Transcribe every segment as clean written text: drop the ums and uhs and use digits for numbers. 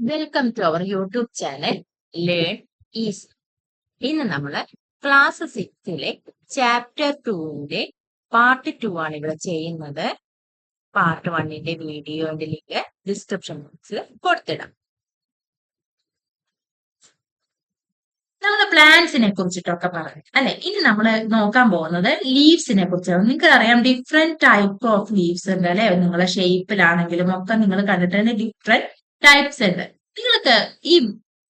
Welcome to our YouTube channel learn easy. ഇന്ന് നമ്മൾ class 6 chapter 2 part 2 ആണ് ഇവിടെ ചെയ്യുന്നത്. പാർട്ട് 1 വീഡിയോന്റെ ലിങ്ക് ഡിസ്ക്രിപ്ഷൻ ബോക്സിൽ കൊടുത്തിടാം. നമ്മൾ പ്ലാന്റ്സിനെ കുറിച്ചിട്ടൊക്കെ പറഞ്ഞു അല്ലെ. ഇനി നമ്മൾ നോക്കാൻ പോകുന്നത് ലീവ്സിനെ കുറിച്ചാണ്. നിങ്ങൾക്ക് അറിയാം ഡിഫറെന്റ് ടൈപ്പ് ഓഫ് ലീവ്സ് ഉണ്ട് അല്ലെ. നിങ്ങളെ ഷേപ്പിലാണെങ്കിലും ഒക്കെ നിങ്ങൾ കണ്ടിട്ടുണ്ട് ഡിഫറെന്റ് ടൈപ്സ് ഉണ്ട്. നിങ്ങൾക്ക് ഈ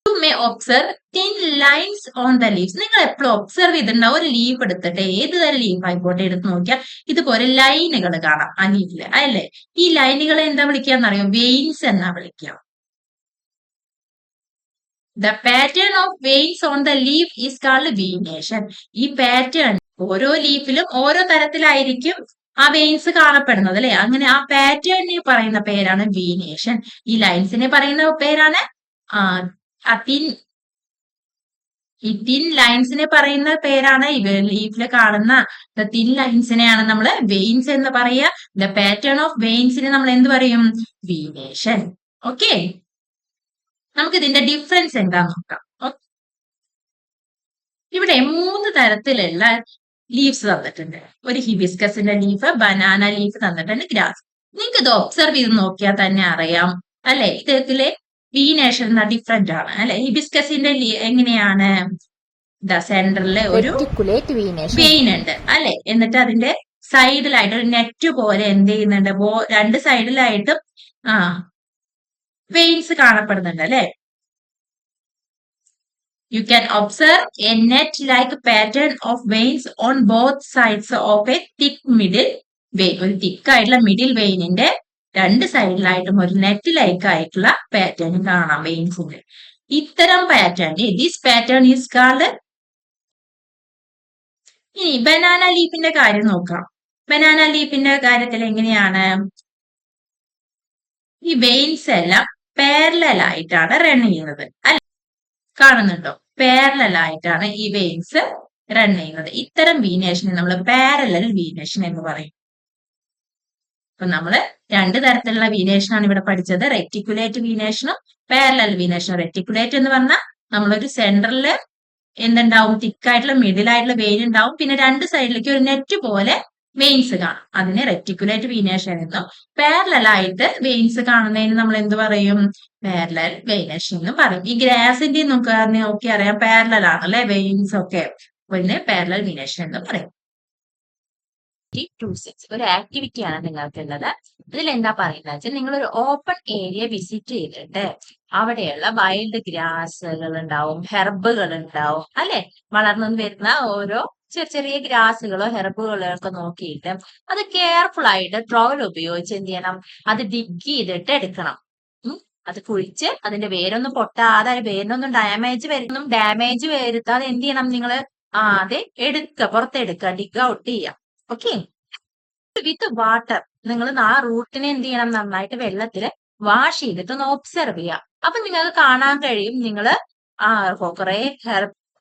may observe 10 lines on the leaves. നിങ്ങൾ എപ്പോഴും ഒബ്സർവ് ചെയ്തിട്ടുണ്ടാവും. ഒരു ലീഫ് എടുത്തിട്ട് ഏത് തരം ലീഫ് ആയിക്കോട്ടെ എടുത്ത് നോക്കിയാൽ ഇതുപോലെ ലൈനുകൾ കാണാം ആ ലീഫില് അല്ലേ. ഈ ലൈനുകളെ എന്താ വിളിക്കാന്നറിയോ? വെയിൻസ് എന്നാ വിളിക്കുക. The pattern of veins on the leaf is called venation. ഈ പാറ്റേൺ ഓരോ ലീഫിലും ഓരോ തരത്തിലായിരിക്കും ആ വെയിൻസ് കാണപ്പെടുന്നത് അല്ലെ. അങ്ങനെ ആ പാറ്റേണിനെ പറയുന്ന പേരാണ് വീനേഷൻ. ഈ ലൈൻസിനെ പറയുന്ന പേരാണ് ഈ തിൻ ലൈൻസിനെ പറയുന്ന പേരാണ് ഈ ലീഫിൽ കാണുന്ന തിൻ ലൈൻസിനെയാണ് നമ്മൾ വെയിൻസ് എന്ന് പറയുക. ദ പാറ്റേൺ ഓഫ് വെയിൻസിനെ നമ്മൾ എന്ത് പറയും? വീനേഷൻ. ഓക്കെ, നമുക്ക് ഇതിന്റെ ഡിഫറൻസ് എന്താന്ന് നോക്കാം. ഇവിടെ 3 തരത്തിലുള്ള ലീവ്സ് തന്നിട്ടുണ്ട്. ഒരു ഹിബിസ്കസിന്റെ ലീഫ്, ബനാന ലീഫ് തന്നിട്ടുണ്ട്, ഗ്രാസ്. നിങ്ങൾക്ക് ഇത് ഒബ്സർവ് ചെയ്ത് നോക്കിയാൽ തന്നെ അറിയാം അല്ലെ. ഇതിലെ വീനേഷൻ ഡിഫറെന്റ് ആണ് അല്ലെ. ഹിബിസ്കസിന്റെ എങ്ങനെയാണ്? സെന്ററിലെ ഒരു വെയിൻ ഉണ്ട് അല്ലെ. എന്നിട്ട് അതിന്റെ സൈഡിലായിട്ട് ഒരു നെറ്റ് പോലെ എന്ത് ചെയ്യുന്നുണ്ട്? രണ്ട് സൈഡിലായിട്ടും വെയിൻസ് കാണപ്പെടുന്നുണ്ട് അല്ലെ. You can observe a net-like pattern of veins on both sides of a thick middle vein. ഒരു തിക്ക് ആയിട്ടുള്ള മിഡിൽ വെയിനിന്റെ രണ്ട് സൈഡിലായിട്ടും ഒരു നെറ്റ് ലൈക്ക് ആയിട്ടുള്ള പാറ്റേൺ കാണാം വെയിൻസിന്റെ. ഇത്തരം pattern, this pattern is called. ഇനി ബനാന ലീഫിന്റെ കാര്യം നോക്കാം. ബനാന ലീഫിന്റെ കാര്യത്തിൽ എങ്ങനെയാണ്? ഈ വെയിൻസ് എല്ലാം പാരലൽ ആയിട്ടാണ് റൺ ചെയ്യുന്നത് അല്ലെ. കാണുന്നുണ്ടോ? പാരലൽ ആയിട്ടാണ് ഈ വെയിൻസ് റൺ ചെയ്യുന്നത്. ഇത്തരം വീനേഷനെ നമ്മൾ പാരലൽ വീനേഷൻ എന്ന് പറയും. അപ്പൊ നമ്മള് 2 തരത്തിലുള്ള വീനേഷൻ ആണ് ഇവിടെ പഠിച്ചത്. റെറ്റിക്കുലേറ്റ് വീനേഷനും പാരലൽ വീനേഷനും. റെറ്റിക്കുലേറ്റ് എന്ന് പറഞ്ഞാൽ നമ്മളൊരു സെന്ററില് എന്തുണ്ടാവും? തിക്കായിട്ടുള്ള മിഡിൽ ആയിട്ടുള്ള വെയിൻ ഉണ്ടാവും. പിന്നെ 2 സൈഡിലേക്ക് ഒരു നെറ്റ് പോലെ വെയിൻസ് കാണും. അതിനെ റെറ്റിക്കുലേറ്റ് വീനേഷൻ എന്നും പാരലൽ ആയിട്ട് വെയിൻസ് കാണുന്നതിന് നമ്മൾ എന്ത് പറയും? പാരലൽ വെയിനേഷൻ എന്ന് പറയും. ഈ ഗ്രാസിന്റെ നോക്കി അറിയാം പാരലൽ ആണ് അല്ലെ വെയിൻസ് ഒക്കെ. പിന്നെ പാരലൽ വീനേഷൻ എന്ന് പറയും. 26 ഒരു ആക്ടിവിറ്റി ആണ് നിങ്ങൾക്കുള്ളത്. ഇതിൽ എന്താ പറയുന്നത് വെച്ചാൽ നിങ്ങൾ ഒരു ഓപ്പൺ ഏരിയ വിസിറ്റ് ചെയ്തിട്ട് അവിടെയുള്ള വൈൽഡ് ഗ്രാസുകൾ ഉണ്ടാവും, ഹെർബുകൾ ഉണ്ടാവും അല്ലെ. വളർന്നു വരുന്ന ഓരോ ചെറിയ ഗ്രാസുകളോ ഹെർബുകളോ ഒക്കെ നോക്കിയിട്ട് അത് കെയർഫുൾ ആയിട്ട് ട്രോവൽ ഉപയോഗിച്ച് എന്ത് ചെയ്യണം? അത് ഡിഗ് ചെയ്തിട്ട് എടുക്കണം. അത് കുഴിച്ച് അതിന്റെ വേരൊന്നും പൊട്ടാതെ, വേരിനൊന്നും ഡാമേജ് വരുത്താതെ എന്ത് ചെയ്യണം? നിങ്ങൾ അത് പുറത്തെടുക്കുക, ഡിഗ് ഔട്ട് ചെയ്യാം. ഓക്കെ, വിത്ത് വാട്ടർ നിങ്ങൾ ആ റൂട്ടിനെ എന്ത് ചെയ്യണം? നന്നായിട്ട് വെള്ളത്തിൽ വാഷ് ചെയ്തിട്ട് ഒന്ന് ഒബ്സർവ് ചെയ്യാം. അപ്പൊ നിങ്ങൾക്ക് കാണാൻ കഴിയും നിങ്ങള് കുറെ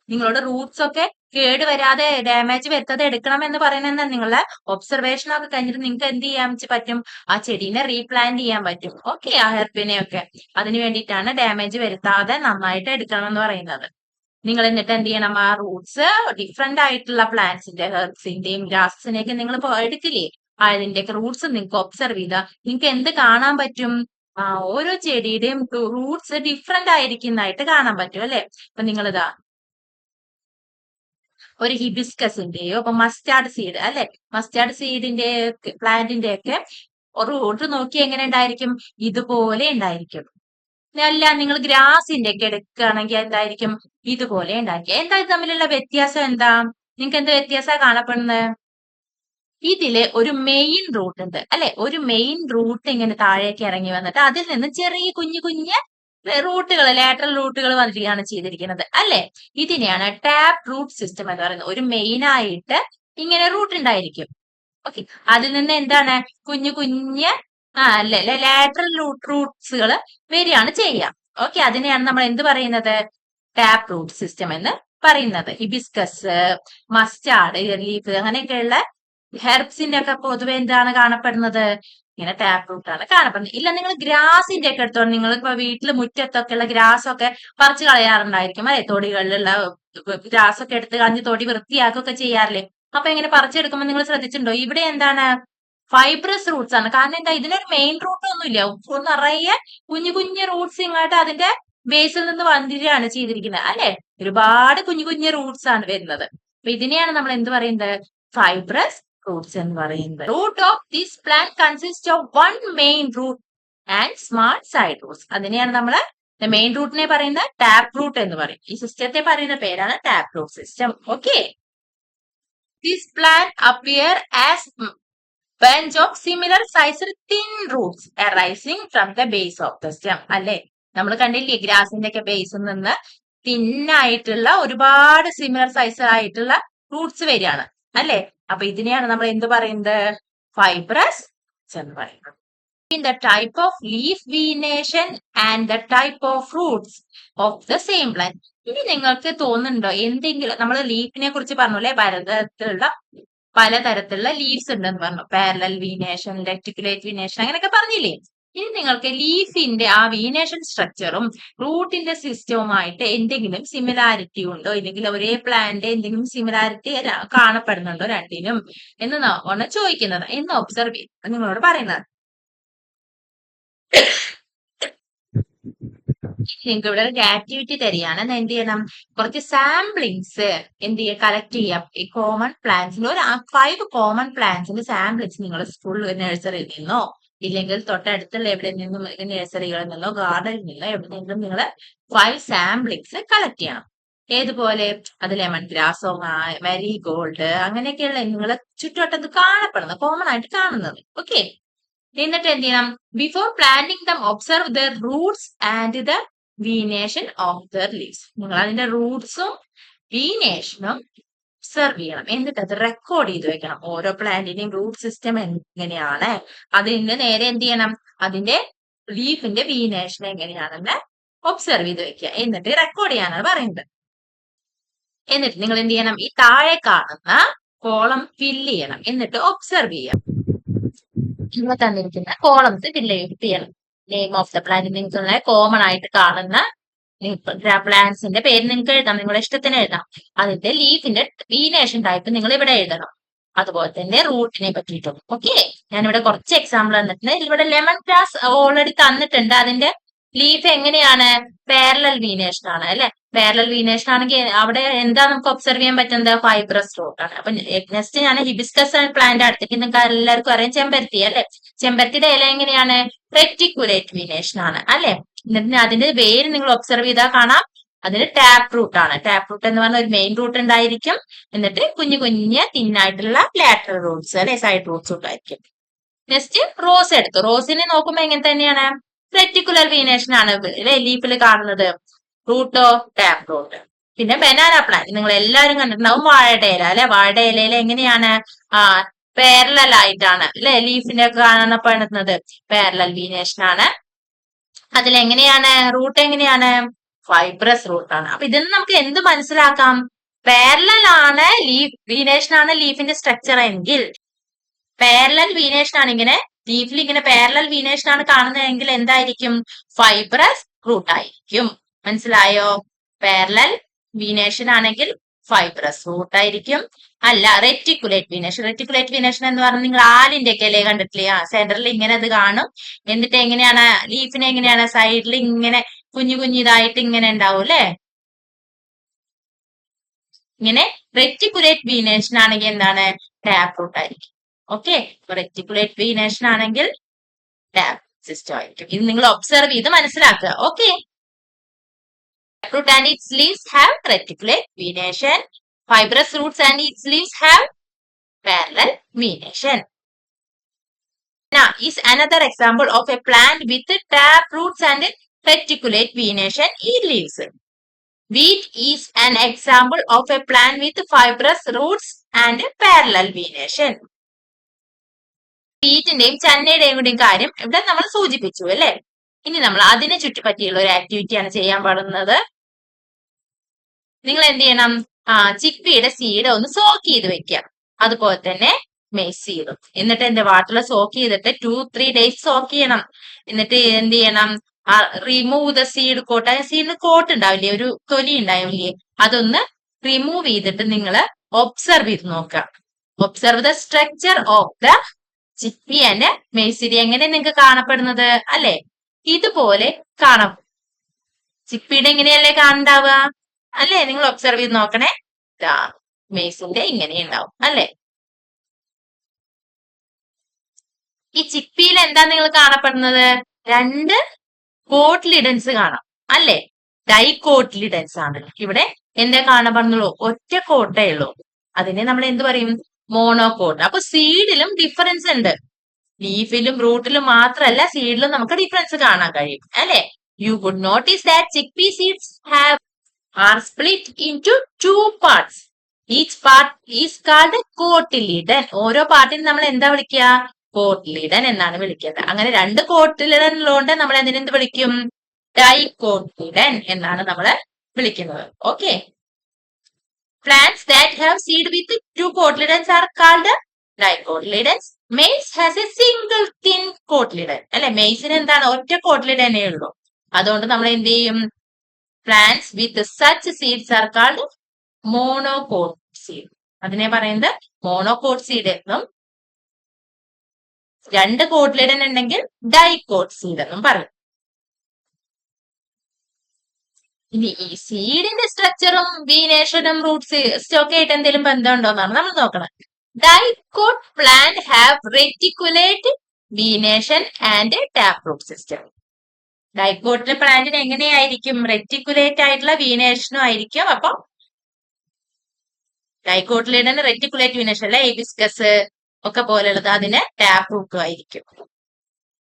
നിങ്ങളുടെ റൂട്ട്സ് ഒക്കെ കേട് വരാതെ, ഡാമേജ് വരുത്താതെ എടുക്കണം എന്ന് പറയുന്നത് നിങ്ങളുടെ ഒബ്സർവേഷൻ ഒക്കെ കഴിഞ്ഞിട്ട് നിങ്ങൾക്ക് എന്ത് ചെയ്യാൻ പറ്റും? ആ ചെടീനെ റീപ്ലാന്റ് ചെയ്യാൻ പറ്റും. ഓക്കെ, ആ ഹെർബിനെ ഒക്കെ അതിന് വേണ്ടിയിട്ടാണ് ഡാമേജ് വരുത്താതെ നന്നായിട്ട് എടുക്കണം എന്ന് പറയുന്നത്. നിങ്ങൾ എന്നിട്ട് എന്ത് ചെയ്യണം? ആ റൂട്ട്സ് ഡിഫറെന്റ് ആയിട്ടുള്ള പ്ലാന്റ്സിന്റെ, ഹെർബ്സിന്റെയും ഗ്രാസിന്റെയൊക്കെ നിങ്ങൾ എടുക്കില്ലേ, അതിന്റെയൊക്കെ റൂട്ട്സ് നിങ്ങൾക്ക് ഒബ്സർവ് ചെയ്താൽ നിങ്ങൾക്ക് എന്ത് കാണാൻ പറ്റും? ഓരോ ചെടിയുടെയും റൂട്ട്സ് ഡിഫറെന്റ് ആയിരിക്കുന്നതായിട്ട് കാണാൻ പറ്റും അല്ലെ. അപ്പൊ നിങ്ങളിതാ ഒരു ഹിബിസ്കസിന്റെയോ ഇപ്പൊ മസ്റ്റാർഡ് സീഡ് അല്ലെ, മസ്റ്റാർഡ് സീഡിന്റെ പ്ലാന്റിന്റെ ഒക്കെ റൂട്ട് നോക്കി എങ്ങനെ ഉണ്ടായിരിക്കും? ഇതുപോലെ ഉണ്ടായിരിക്കും. അല്ല, നിങ്ങൾ ഗ്രാസിന്റെ ഒക്കെ എടുക്കുകയാണെങ്കിൽ എന്തായിരിക്കും? ഇതുപോലെ ഉണ്ടായിരിക്കും. എന്താ തമ്മിലുള്ള വ്യത്യാസം? എന്താ നിങ്ങൾക്ക് എന്ത് വ്യത്യാസമാണ് കാണപ്പെടുന്നത്? ഇതില് ഒരു മെയിൻ റൂട്ട് ഉണ്ട് അല്ലെ. ഒരു മെയിൻ റൂട്ട് ഇങ്ങനെ താഴേക്ക് ഇറങ്ങി വന്നിട്ട് അതിൽ നിന്ന് ചെറിയ കുഞ്ഞു റൂട്ടുകൾ, ലാറ്ററൽ റൂട്ടുകൾ വന്നിട്ടാണ് ചെയ്തിരിക്കുന്നത് അല്ലെ. ഇതിനെയാണ് ടാപ്പ് റൂട്ട് സിസ്റ്റം എന്ന് പറയുന്നത്. ഒരു മെയിൻ ആയിട്ട് ഇങ്ങനെ റൂട്ട് ഉണ്ടായിരിക്കും. ഓക്കെ, അതിൽ നിന്ന് എന്താണ്? കുഞ്ഞു ലാറ്ററൽ റൂട്ട്സുകൾ വരികയാണ് ചെയ്യുക. ഓക്കെ, അതിനെയാണ് നമ്മൾ എന്ത് പറയുന്നത്? ടാപ്പ് റൂട്ട് സിസ്റ്റം എന്ന് പറയുന്നത്. ഹിബിസ്കസ്, മസ്റ്റാർഡ് ലീഫ് അങ്ങനെയൊക്കെയുള്ള ഹെർബ്സിന്റെ ഒക്കെ പൊതുവെ എന്താണ് കാണപ്പെടുന്നത്? ഇങ്ങനെ ടാപ്പ് റൂട്ട് ആണ് കാണപ്പെടുന്നത്. ഇല്ല നിങ്ങൾ ഗ്രാസിന്റെ ഒക്കെ എടുത്തോണ്ട് നിങ്ങൾ ഇപ്പൊ വീട്ടിൽ മുറ്റത്തൊക്കെ ഉള്ള ഗ്രാസ് ഒക്കെ പറിച്ചു കളയാറുണ്ടായിരിക്കും അല്ലെ, തൊടികളിലുള്ള ഗ്രാസ് ഒക്കെ എടുത്ത് കളഞ്ഞ് തൊടി വൃത്തിയാക്കുകയൊക്കെ ചെയ്യാറില്ലേ. അപ്പൊ ഇങ്ങനെ പറിച്ചെടുക്കുമ്പോൾ നിങ്ങൾ ശ്രദ്ധിച്ചിട്ടുണ്ടോ, ഇവിടെ എന്താണ് ഫൈബ്രസ് റൂട്ട്സ് ആണ്. കാരണം എന്താ, ഇതിനൊരു മെയിൻ റൂട്ട് ഒന്നുമില്ല, നിറയെ കുഞ്ഞു കുഞ്ഞു റൂട്ട്സ് ഇങ്ങോട്ട് അതിന്റെ ബേസിൽ നിന്ന് വന്നിരിക്കുകയാണ് ചെയ്തിരിക്കുന്നത് അല്ലെ. ഒരുപാട് കുഞ്ഞു കുഞ്ഞു റൂട്ട്സ് ആണ് വരുന്നത്. അപ്പൊ ഇതിനെയാണ് നമ്മൾ എന്ത് പറയുന്നത്, ഫൈബ്രസ് റൂട്ട്സ് എന്ന് പറയുന്നത്. Root of this plant consist of one main root and small side roots. അതിനെയാണ് നമ്മൾ മെയിൻ റൂട്ടിനെ പറയുന്ന ടാപ്പ് റൂട്ട് എന്ന് പറയും. ഈ സിസ്റ്റത്തെ പറയുന്ന പേരാണ് tap root system. Okay, this plant appear as bunch of similar sized thin roots arising from the base of the stem. അല്ലെ, നമ്മൾ കണ്ടില്ലേ ഗ്രാസിന്റെ ഒക്കെ ബേസിൽ നിന്ന് തിന്നായിട്ടുള്ള ഒരുപാട് സിമിലർ സൈസ് ആയിട്ടുള്ള റൂട്ട്സ് വരികയാണ് അല്ലെ. അപ്പൊ ഇതിനെയാണ് നമ്മൾ എന്ത് പറയുന്നത്, ഫൈബ്രസ് എന്ന് പറയുന്നത്. In the type of leaf venation and the type of roots of the same plant. ഇനി നിങ്ങൾക്ക് തോന്നുന്നുണ്ടോ എന്തെങ്കിലും, നമ്മൾ ലീഫിനെ കുറിച്ച് പറഞ്ഞു അല്ലെ, പലതരത്തിലുള്ള ലീവ്സ് ഉണ്ടെന്ന് പറഞ്ഞു, പാരലൽ വീനേഷൻ, റെറ്റിക്കുലേറ്റ് വീനേഷൻ അങ്ങനെയൊക്കെ പറഞ്ഞില്ലേ. ഇനി നിങ്ങൾക്ക് ലീഫിന്റെ ആ വീനേഷൻ സ്ട്രക്ചറും റൂട്ടിന്റെ സിസ്റ്റവുമായിട്ട് എന്തെങ്കിലും സിമിലാരിറ്റി ഉണ്ടോ, ഇല്ലെങ്കിൽ ഒരേ പ്ലാന്റ് എന്തെങ്കിലും സിമിലാരിറ്റി കാണപ്പെടുന്നുണ്ടോ രണ്ടിനും എന്ന് ചോദിക്കുന്നത്, എന്ന് ഒബ്സർവ് ചെയ്യും നിങ്ങളോട് പറയുന്നത്. നിങ്ങൾക്ക് ഇവിടെ ഒരു ആക്ടിവിറ്റി തരികയാണ്. എന്ത് ചെയ്യണം, കുറച്ച് സാമ്പിളിങ്സ് എന്ത് ചെയ്യുക, കളക്ട് ചെയ്യാം. ഈ കോമൺ പ്ലാന്റ്സിന്റെ ഒരു 5 കോമൺ പ്ലാന്റ്സിന്റെ സാമ്പിൾസ് നിങ്ങൾ സ്കൂളിൽ നഴ്സറിയിൽ നിന്നോ ഇല്ലെങ്കിൽ തൊട്ടടുത്തുള്ള എവിടെ നിന്നും നഴ്സറികളിൽ നിന്നോ ഗാർഡനിൽ നിന്നോ എവിടെയെങ്കിലും നിങ്ങൾ 5 സാമ്പിളിങ്സ് കളക്ട് ചെയ്യണം. ഏതുപോലെ, അത് ലെമൺ ഗ്രാസോ മാരിഗോൾഡ് അങ്ങനെയൊക്കെയുള്ള നിങ്ങളെ ചുറ്റുവട്ടത്ത് കാണപ്പെടുന്നത്, കോമൺ ആയിട്ട് കാണുന്നത്. ഓക്കെ, എന്നിട്ട് എന്ത് ചെയ്യണം, before planting dum observe the Roots and the venation of the leaves. നിങ്ങൾ അതിന്റെ റൂട്ട്സും വീനേഷനും ഒബ്സർവ് ചെയ്യണം. എന്നിട്ട് അത് റെക്കോർഡ് ചെയ്ത് വെക്കണം. ഓരോ പ്ലാന്റിന്റെയും റൂട്ട് സിസ്റ്റം എങ്ങനെയാണ്, അതിന് നേരെ എന്ത് ചെയ്യണം, അതിന്റെ ലീഫിന്റെ വീനേഷൻ എങ്ങനെയാണെന്ന് ഒബ്സർവ് ചെയ്ത് വെക്കുക. എന്നിട്ട് റെക്കോർഡ് ചെയ്യാനാണ് പറയുന്നത്. എന്നിട്ട് നിങ്ങൾ എന്ത് ചെയ്യണം, ഈ താഴെ കാണുന്ന കോളം ഫില്ല് ചെയ്യണം. എന്നിട്ട് ഒബ്സർവ് ചെയ്യാം. ഇവിടെ തന്നിരിക്കുന്ന കോളംസ് ഫില്ല് ചെയ്യണം. നെയിം ഓഫ് ദ പ്ലാന്റ് നിങ്ങൾക്ക് കോമൺ ആയിട്ട് കാണുന്ന പ്ലാന്റ്സിന്റെ പേര് നിങ്ങൾക്ക് എഴുതാം, നിങ്ങളുടെ ഇഷ്ടത്തിന് എഴുതാം. അതിന്റെ ലീഫിന്റെ വീനേഷൻ ടൈപ്പ് നിങ്ങൾ ഇവിടെ എഴുതണം. അതുപോലെ തന്നെ റൂട്ടിനെ പറ്റിയിട്ടും. ഓക്കെ, ഞാനിവിടെ കുറച്ച് എക്സാമ്പിൾ തന്നിട്ടുണ്ട്. ഇവിടെ ലെമൺ ഗ്രാസ് ഓൾറെഡി തന്നിട്ടുണ്ട്. അതിന്റെ ലീഫ് എങ്ങനെയാണ്, പാരലൽ വീനേഷൻ ആണ് അല്ലെ. പാരലൽ വീനേഷൻ ആണെങ്കിൽ അവിടെ എന്താ നമുക്ക് ഒബ്സർവ് ചെയ്യാൻ പറ്റുന്നത്, ഫൈബ്രസ് റൂട്ട് ആണ്. അപ്പൊ നെക്സ്റ്റ് ഞാൻ ഹിബിസ്കസ് പ്ലാന്റ് അടുത്തേക്ക് നിങ്ങൾക്ക് എല്ലാവർക്കും അറിയാം, ചെമ്പരത്തി അല്ലെ. ചെമ്പരത്തിയുടെ ഇല എങ്ങനെയാണ്, റെറ്റിക്കുലേറ്റ് വീനേഷൻ ആണ് അല്ലെ. എന്നിട്ട് അതിന്റെ വേര് നിങ്ങൾ ഒബ്സർവ് ചെയ്താൽ കാണാം, അതിന് ടാപ്പ് റൂട്ട് ആണ്. ടാപ്പ് റൂട്ട് എന്ന് പറഞ്ഞ ഒരു മെയിൻ റൂട്ട് ഉണ്ടായിരിക്കും. എന്നിട്ട് കുഞ്ഞു കുഞ്ഞ് തിന്നായിട്ടുള്ള ലാറ്ററൽ റൂട്ട്സ് അല്ലെ, സൈഡ് റൂട്ട്സ് ഉണ്ടായിരിക്കും. നെക്സ്റ്റ് റോസ് എടുത്തു. റോസിനെ നോക്കുമ്പോ എങ്ങനെ തന്നെയാണ്, റെറ്റിക്കുലർ വീനേഷൻ ആണ് ലീഫിൽ കാണുന്നത്, റൂട്ടോ ടാപ്പ് റൂട്ട്. പിന്നെ ബനാന പ്ലാന്റ് നിങ്ങൾ എല്ലാവരും കണ്ടിട്ടുണ്ടാവും, വാഴയുടെ ഇല അല്ലെ. വാഴയുടെ ഇലയിൽ എങ്ങനെയാണ്, പാരലൽ ആയിട്ടാണ് അല്ലെ ലീഫിനെ കാണപ്പെടുന്നത്, പാരലൽ വീനേഷൻ ആണ്. അതിലെങ്ങനെയാണ്, റൂട്ട് എങ്ങനെയാണ്, ഫൈബ്രസ് റൂട്ട് ആണ്. അപ്പൊ ഇതിൽ നമുക്ക് എന്ത് മനസ്സിലാക്കാം, പാരലൽ ആണ് ലീഫ് വീനേഷൻ ആണ് ലീഫിന്റെ സ്ട്രക്ചർ എങ്കിൽ, പാരലൽ വീനേഷൻ ആണ് ഇങ്ങനെ ലീഫിൽ ഇങ്ങനെ പാരലൽ വീനേഷൻ ആണ് കാണുന്നതെങ്കിൽ എന്തായിരിക്കും, ഫൈബ്രസ് റൂട്ട് ആയിരിക്കും. മനസ്സിലായോ, പാരലൽ വീനേഷൻ ആണെങ്കിൽ ഫൈബ്രസ് റൂട്ട് ആയിരിക്കും. അല്ല റെറ്റിക്കുലേറ്റ് വീനേഷൻ, റെറ്റിക്കുലേറ്റ് വീനേഷൻ എന്ന് പറഞ്ഞാൽ നിങ്ങൾ ആലിന്റെ ഒക്കെ അല്ലേ കണ്ടിട്ടില്ലേ, സെന്ററിൽ ഇങ്ങനെ അത് കാണും. എന്നിട്ട് എങ്ങനെയാണ്, ലീഫിനെ എങ്ങനെയാണ് സൈഡിൽ ഇങ്ങനെ കുഞ്ഞു കുഞ്ഞിതായിട്ട് ഇങ്ങനെ ഉണ്ടാവും അല്ലെ. ഇങ്ങനെ റെറ്റിക്കുലേറ്റ് വീനേഷൻ ആണെങ്കിൽ എന്താണ്, ടാപ്പ് റൂട്ട് ആയിരിക്കും. ഓക്കെ, റെറ്റിക്കുലേറ്റ് വീനേഷൻ ആണെങ്കിൽ ടാപ്പ് സിസ്റ്റം ആയിരിക്കും. ഇത് നിങ്ങൾ ഒബ്സർവ് ചെയ്ത് മനസ്സിലാക്കുക. Okay, root and its leaves have reticulate venation. Fibrous roots and its leaves have parallel venation. Now is another example of a plant with tap roots and reticulate venation in leaves. Wheat is an example of a plant with fibrous roots and parallel venation. വീറ്റിന്റെയും ചന്നയുടെയും കൂടി കാര്യം ഇവിടെ നമ്മൾ സൂചിപ്പിച്ചു അല്ലെ. ഇനി നമ്മൾ അതിനെ ചുറ്റിപ്പറ്റിയുള്ള ഒരു ആക്ടിവിറ്റിയാണ് ചെയ്യാൻ പാടുന്നത്. നിങ്ങൾ എന്ത് ചെയ്യണം, ചിക്പിയുടെ സീഡ് ഒന്ന് സോക്ക് ചെയ്ത് വെക്കുക. അതുപോലെ തന്നെ മെയ്സ് സീഡ്. എന്നിട്ട് എന്റെ വാട്ടറിൽ സോക്ക് ചെയ്തിട്ട് 2-3 ഡേയ്സ് സോക്ക് ചെയ്യണം. എന്നിട്ട് എന്ത് ചെയ്യണം, റിമൂവ് ദ സീഡ് കോട്ട്. ആ സീഡിന് കോട്ട് ഉണ്ടാവില്ലേ, ഒരു തൊലി ഉണ്ടാവില്ലേ, അതൊന്ന് റിമൂവ് ചെയ്തിട്ട് നിങ്ങൾ ഒബ്സർവ് ചെയ്ത് നോക്കുക. Observe the structure of the Chippi and maze seed. എങ്ങനെ നിങ്ങൾക്ക് കാണപ്പെടുന്നത് അല്ലെ, ഇതുപോലെ കാണാം. ചിപ്പിയുടെ എങ്ങനെയല്ലേ കാണുണ്ടാവുക അല്ലെ, നിങ്ങൾ ഒബ്സർവ് ചെയ്ത് നോക്കണേ. മെയ്സിന്റെ ഇങ്ങനെ ഉണ്ടാവും അല്ലെ. ഈ ചിപ്പിയിൽ എന്താ നിങ്ങൾ കാണപ്പെടുന്നത്, 2 കോട്ട്ലിഡൻസ് കാണാം അല്ലെ. ഡൈകോട്ട്ലിഡൻസ് ആണ് ഇവിടെ എന്താ കാണപ്പെടുന്നുള്ളൂ, ഒറ്റ കോട്ടേ ഉള്ളൂ. അതിനെ നമ്മൾ എന്ത് പറയും, മോണോകോട്ട്. അപ്പൊ സീഡിലും ഡിഫറൻസ് ഉണ്ട്. ലീഫിലും റൂട്ടിലും മാത്രമല്ല, സീഡിലും നമുക്ക് ഡിഫറൻസ് കാണാൻ കഴിയും അല്ലെ. You could notice that chickpea seeds are split into 2 parts. Each part is called cotyledon. ഓരോ പാർട്ടിനും നമ്മൾ എന്താ വിളിക്കുക, കോട്ടിലിഡൻ എന്നാണ് വിളിക്കുന്നത്. അങ്ങനെ 2 കോട്ടിലിഡൻ ഉള്ളതുകൊണ്ട് നമ്മൾ എന്ത് വിളിക്കും, ഡൈകോട്ടിലിഡൻ എന്നാണ് നമ്മൾ വിളിക്കുന്നത്. Okay. Plants that have seed with 2 cotyledons are called dicotyledons. Maize has a single thin cotyledon. അല്ലെ, മെയ്സിന് എന്താണ്, ഒറ്റ കോട്ട്ലിഡനേ ഉള്ളൂ. അതുകൊണ്ട് നമ്മൾ എന്ത് ചെയ്യും, plants with such seeds are called monocot seed. അതിനെ പറയുന്നത് മോണോകോട്ട് സീഡ് എന്നും, 2 കോട്ട്ലിഡൻ ഉണ്ടെങ്കിൽ ഡൈകോട്ട് സീഡ് എന്നും പറയും. ഇനി ഈ സീഡിന്റെ സ്ട്രക്ചറും വീനേഷനും റൂട്ട്സ് ഒക്കെ ആയിട്ട് എന്തെങ്കിലും ബന്ധമുണ്ടോന്നാണ് നമ്മൾ നോക്കണം. Dicot plant have reticulate venation and tap root system. Dicot പ്ലാന്റിന് എങ്ങനെയായിരിക്കും, റെറ്റിക്കുലേറ്റ് ആയിട്ടുള്ള വീനേഷനും ആയിരിക്കും. അപ്പൊ ഡൈകോട്ടിലിഡന് റെറ്റിക്കുലേറ്റ് വീനേഷൻ അല്ലെ, എബിസ്കസ് ഒക്കെ പോലെയുള്ളത്, അതിന് ടാപ്പ് റൂട്ടും ആയിരിക്കും.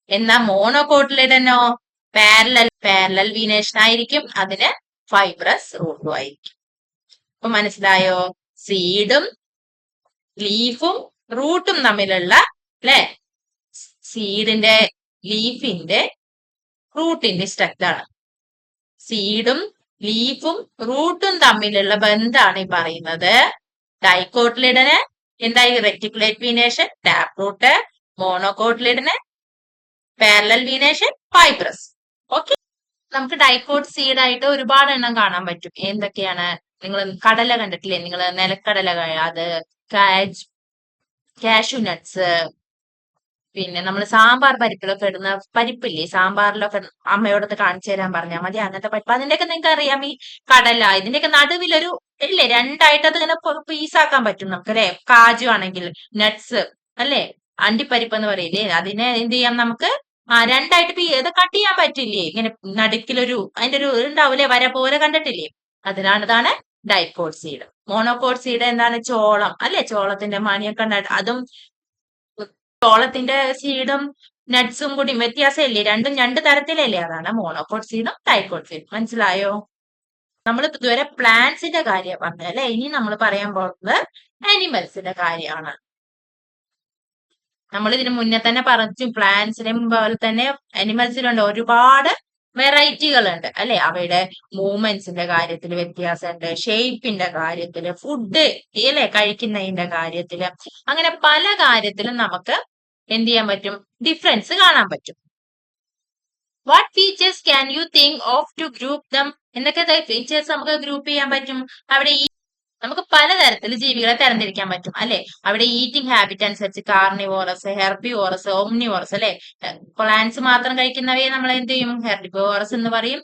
എന്നാ മോണോകോട്ടിലിഡനോ പാരലൽ വീനേഷൻ ആയിരിക്കും, അതിന് ഫൈബ്രസ് റൂട്ടും ആയിരിക്കും. അപ്പൊ മനസ്സിലായോ, സീഡും ലീഫും റൂട്ടും തമ്മിലുള്ള അല്ലെ, സീഡിന്റെ ലീഫിന്റെ റൂട്ടിന്റെ സ്ട്രക്ചറാണ്. സീഡും ലീഫും റൂട്ടും തമ്മിലുള്ള ബന്ധമാണ് ഈ പറയുന്നത്. ഡൈകോട്ടിലിഡന് എന്തായി, റെറ്റിക്കുലേറ്റ് വീനേഷൻ, ടാപ്പ് റൂട്ട്. മോണോകോട്ടിലിഡന് പാരലൽ വീനേഷൻ, ഫൈബ്രസ്. ഓക്കെ. നമുക്ക് ഡൈകോട്ട് സീഡ് ആയിട്ട് ഒരുപാട് എണ്ണം കാണാൻ പറ്റും. എന്തൊക്കെയാണ്, നിങ്ങൾ കടല കണ്ടിട്ടില്ലേ, നിങ്ങൾ നിലക്കടല, അത് കാഷ്യൂ നട്ട്സ്, പിന്നെ നമ്മൾ സാമ്പാർ പരിപ്പിലൊക്കെ ഇടുന്ന പരിപ്പില്ലേ, സാമ്പാറിലൊക്കെ അമ്മയോടൊത്ത് കാണിച്ചു തരാൻ പറഞ്ഞാൽ മതി, അങ്ങനത്തെ പരിപ്പ്. അതിന്റെയൊക്കെ നിങ്ങൾക്ക് അറിയാം, ഈ കടല, ഇതിന്റെയൊക്കെ നടുവിലൊരു ഇല്ലേ, 2 ആയിട്ട് അത് ഇങ്ങനെ പീസാക്കാൻ പറ്റും നമുക്ക് അല്ലെ. കാജു ആണെങ്കിൽ നട്ട്സ് അല്ലെ, അണ്ടിപ്പരിപ്പ് എന്ന് പറയില്ലേ, അതിനെ എന്ത് ചെയ്യാം നമുക്ക്, 2 ആയിട്ട് ഇത് കട്ട് ചെയ്യാൻ പറ്റില്ലേ, ഇങ്ങനെ നടുക്കിലൊരു അതിന്റെ ഒരു ഉണ്ടാവൂലേ, വര പോലെ കണ്ടിട്ടില്ലേ, ഇതാണ് ഡൈകോട്ട് സീഡ്. മോണോകോട്ട് സീഡ് എന്താണ്, ചോളം അല്ലെ, ചോളത്തിന്റെ മണിയൊക്കെ അതും ചോളത്തിന്റെ സീഡും നട്ട്സും കൂടി വ്യത്യാസമില്ലേ, രണ്ടും 2 തരത്തിലല്ലേ, അതാണ് മോണോകോട്ട് സീഡും ഡൈകോട്ട് സീഡും. മനസ്സിലായോ? നമ്മൾ ഇതുവരെ പ്ലാന്റ്സിന്റെ കാര്യം പറഞ്ഞല്ലേ, ഇനി നമ്മൾ പറയാൻ പോകുന്നത് ആനിമൽസിന്റെ കാര്യമാണ്. നമ്മൾ ഇതിന് മുന്നേ തന്നെ പറഞ്ഞു, പ്ലാന്റ്സിനെയും പോലെ തന്നെ ആനിമൽസിലുണ്ട് ഒരുപാട് വെറൈറ്റികളുണ്ട് അല്ലെ. അവയുടെ മൂവ്മെന്റ്സിന്റെ കാര്യത്തിൽ വ്യത്യാസമുണ്ട്, ഷേപ്പിന്റെ കാര്യത്തില്, ഫുഡ് അല്ലെ കഴിക്കുന്നതിന്റെ കാര്യത്തില്, അങ്ങനെ പല കാര്യത്തിലും നമുക്ക് എന്ത് ചെയ്യാൻ പറ്റും, ഡിഫറൻസ് കാണാൻ പറ്റും. What features can you think of two group dum? എന്തൊക്കെ ഫീച്ചേഴ്സ് നമുക്ക് ഗ്രൂപ്പ് ചെയ്യാൻ പറ്റും? അവിടെ നമുക്ക് പലതരത്തിൽ ജീവികളെ തരംതിരിക്കാൻ പറ്റും അല്ലെ. അവിടെ ഈറ്റിംഗ് ഹാബിറ്റ് അനുസരിച്ച് കാർണിവോറസ്, ഹെർബിവോറസ്, ഓംനിവോറസ് അല്ലെ. പ്ലാന്റ്സ് മാത്രം കഴിക്കുന്നവയെ നമ്മൾ എന്ത് ചെയ്യും, ഹെർബിവോറസ് എന്ന് പറയും.